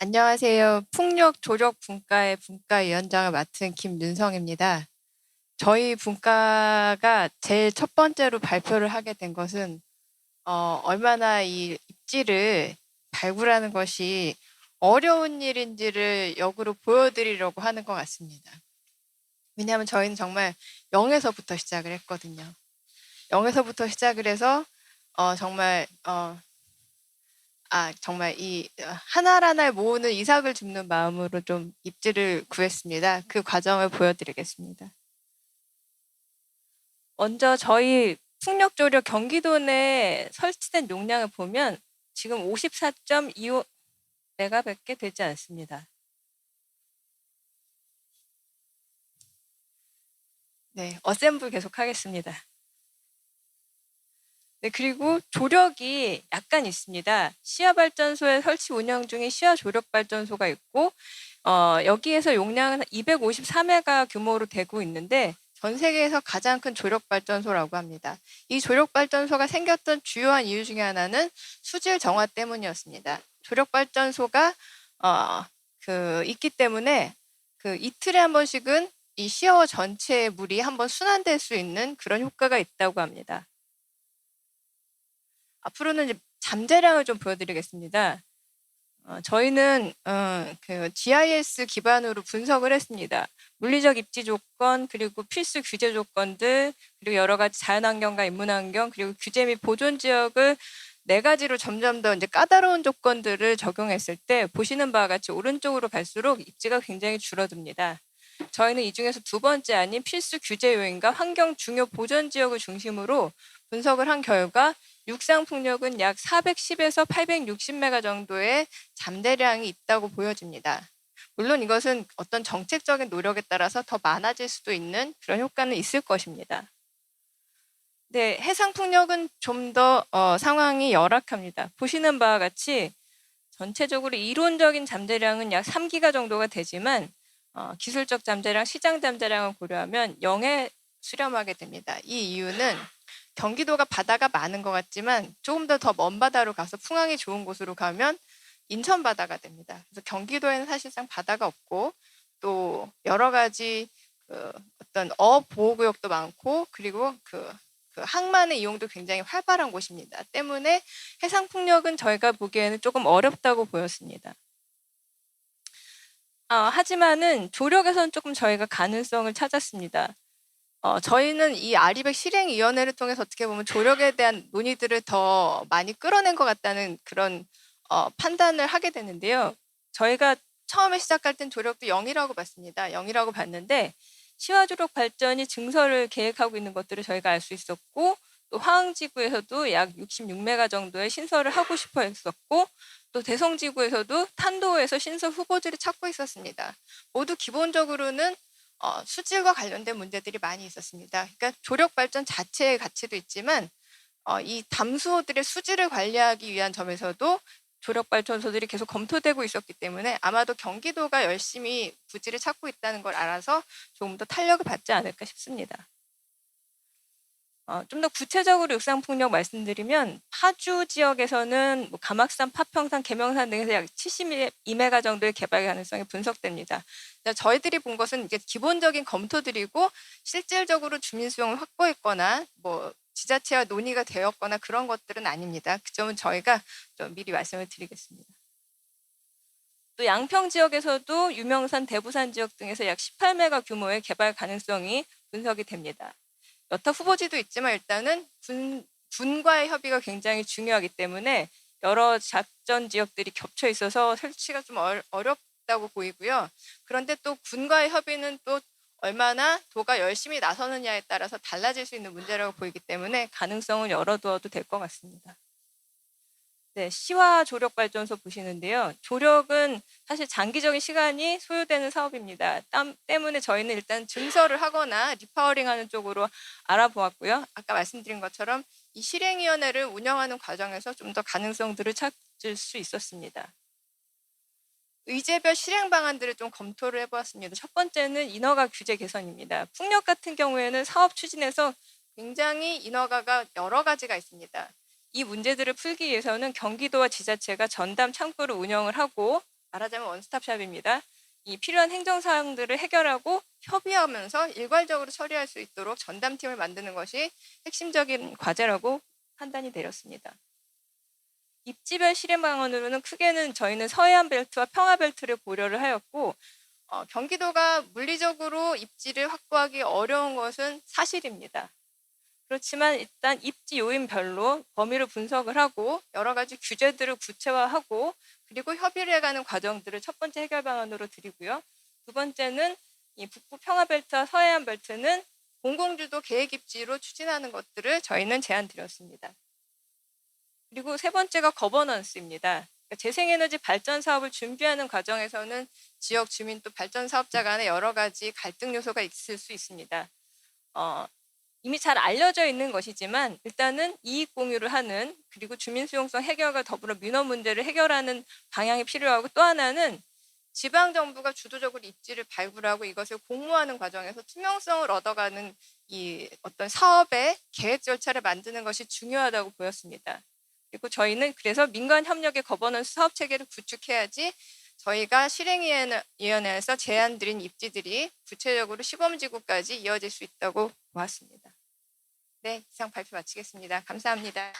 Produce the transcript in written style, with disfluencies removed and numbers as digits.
안녕하세요. 풍력 조력 분과의 분과위원장을 맡은 김윤성입니다. 저희 분과가 제일 첫 번째로 발표를 하게 된 것은 얼마나 이 입지를 발굴하는 것이 어려운 일인지를 역으로 보여드리려고 하는 것 같습니다. 왜냐하면 저희는 정말 0에서부터 시작을 했거든요. 0에서부터 시작을 해서 정말 이 하나하나 모으는 이삭을 줍는 마음으로 좀 입지를 구했습니다. 그 과정을 보여드리겠습니다. 먼저 저희 풍력조력 경기도 내에 설치된 용량을 보면 지금 54.25 메가밖에 되지 않습니다. 네, 어셈블 계속 하겠습니다. 네, 그리고 조력이 약간 있습니다. 시야발전소에 설치 운영 중인 시야조력발전소가 있고 여기에서 용량은 253메가 규모로 되고 있는데 전 세계에서 가장 큰 조력발전소라고 합니다. 이 조력발전소가 생겼던 주요한 이유 중에 하나는 수질 정화 때문이었습니다. 조력발전소가 있기 때문에 이틀에 한 번씩은 이 시야워 전체의 물이 한번 순환될 수 있는 그런 효과가 있다고 합니다. 앞으로는 이제 잠재량을 좀 보여드리겠습니다. 저희는 GIS 기반으로 분석을 했습니다. 물리적 입지 조건, 그리고 필수 규제 조건들, 그리고 여러 가지 자연환경과 인문환경, 그리고 규제 및 보존 지역을 4가지로 점점 더 이제 까다로운 조건들을 적용했을 때 보시는 바와 같이 오른쪽으로 갈수록 입지가 굉장히 줄어듭니다. 저희는 이 중에서 두 번째 아닌 필수 규제 요인과 환경 중요 보존 지역을 중심으로 분석을 한 결과 육상 풍력은 약 410에서 860메가 정도의 잠재량이 있다고 보여집니다. 물론 이것은 어떤 정책적인 노력에 따라서 더 많아질 수도 있는 그런 효과는 있을 것입니다. 네, 해상 풍력은 좀 더 상황이 열악합니다. 보시는 바와 같이 전체적으로 이론적인 잠재량은 약 3기가 정도가 되지만 기술적 잠재량, 시장 잠재량을 고려하면 0에 수렴하게 됩니다. 이 이유는 경기도가 바다가 많은 것 같지만 조금 더 먼 바다로 가서 풍항이 좋은 곳으로 가면 인천 바다가 됩니다. 그래서 경기도에는 사실상 바다가 없고 또 여러 가지 어떤 보호구역도 많고 그리고 항만의 이용도 굉장히 활발한 곳입니다. 때문에 해상 풍력은 저희가 보기에는 조금 어렵다고 보였습니다. 하지만은 조력에서는 조금 저희가 가능성을 찾았습니다. 저희는 이 아리백 실행위원회를 통해서 어떻게 보면 조력에 대한 논의들을 더 많이 끌어낸 것 같다는 그런 판단을 하게 되는데요. 저희가 처음에 시작할 땐 조력도 0이라고 봤습니다. 0이라고 봤는데 시화조력 발전이 증설을 계획하고 있는 것들을 저희가 알 수 있었고 또 화흥지구에서도 약 66메가 정도의 신설을 하고 싶어 했었고 또 대성지구에서도 탄도에서 신설 후보지를 찾고 있었습니다. 모두 기본적으로는 수질과 관련된 문제들이 많이 있었습니다. 그러니까 조력 발전 자체의 가치도 있지만 이 담수호들의 수질을 관리하기 위한 점에서도 조력 발전소들이 계속 검토되고 있었기 때문에 아마도 경기도가 열심히 부지를 찾고 있다는 걸 알아서 조금 더 탄력을 받지 않을까 싶습니다. 좀 더 구체적으로 육상풍력 말씀드리면 파주 지역에서는 가막산, 파평산, 계명산 등에서 약 72메가 정도의 개발 가능성이 분석됩니다. 저희들이 본 것은 이게 기본적인 검토들이고 실질적으로 주민 수용을 확보했거나 지자체와 논의가 되었거나 그런 것들은 아닙니다. 그 점은 저희가 좀 미리 말씀을 드리겠습니다. 또 양평 지역에서도 유명산, 대부산 지역 등에서 약 18메가 규모의 개발 가능성이 분석이 됩니다. 여타 후보지도 있지만 일단은 군과의 협의가 굉장히 중요하기 때문에 여러 작전 지역들이 겹쳐 있어서 설치가 좀 어렵다고 보이고요. 그런데 또 군과의 협의는 또 얼마나 도가 열심히 나서느냐에 따라서 달라질 수 있는 문제라고 보이기 때문에 가능성은 열어두어도 될 것 같습니다. 네, 시화 조력 발전소 보시는데요. 조력은 사실 장기적인 시간이 소요되는 사업입니다. 때문에 저희는 일단 증설을 하거나 리파워링하는 쪽으로 알아보았고요. 아까 말씀드린 것처럼 이 실행위원회를 운영하는 과정에서 좀 더 가능성들을 찾을 수 있었습니다. 의제별 실행 방안들을 좀 검토를 해보았습니다. 첫 번째는 인허가 규제 개선입니다. 풍력 같은 경우에는 사업 추진에서 굉장히 인허가가 여러 가지가 있습니다. 이 문제들을 풀기 위해서는 경기도와 지자체가 전담 창구를 운영을 하고 말하자면 원스톱샵입니다. 이 필요한 행정사항들을 해결하고 협의하면서 일괄적으로 처리할 수 있도록 전담팀을 만드는 것이 핵심적인 과제라고 판단이 내렸습니다. 입지별 실행 방안으로는 크게는 저희는 서해안 벨트와 평화 벨트를 고려를 하였고 경기도가 물리적으로 입지를 확보하기 어려운 것은 사실입니다. 그렇지만 일단 입지 요인별로 범위를 분석을 하고 여러 가지 규제들을 구체화하고 그리고 협의를 해가는 과정들을 첫 번째 해결 방안으로 드리고요. 두 번째는 이 북부 평화 벨트와 서해안 벨트는 공공주도 계획 입지로 추진하는 것들을 저희는 제안 드렸습니다. 그리고 세 번째가 거버넌스입니다. 그러니까 재생에너지 발전 사업을 준비하는 과정에서는 지역 주민 또 발전 사업자 간에 여러 가지 갈등 요소가 있을 수 있습니다. 이미 잘 알려져 있는 것이지만 일단은 이익 공유를 하는 그리고 주민 수용성 해결과 더불어 민원 문제를 해결하는 방향이 필요하고 또 하나는 지방 정부가 주도적으로 입지를 발굴하고 이것을 공모하는 과정에서 투명성을 얻어가는 이 어떤 사업의 계획 절차를 만드는 것이 중요하다고 보였습니다. 그리고 저희는 그래서 민간 협력의 거버넌스 사업 체계를 구축해야지 저희가 실행위원회에서 제안드린 입지들이 구체적으로 시범지구까지 이어질 수 있다고 보았습니다. 네, 이상 발표 마치겠습니다. 감사합니다.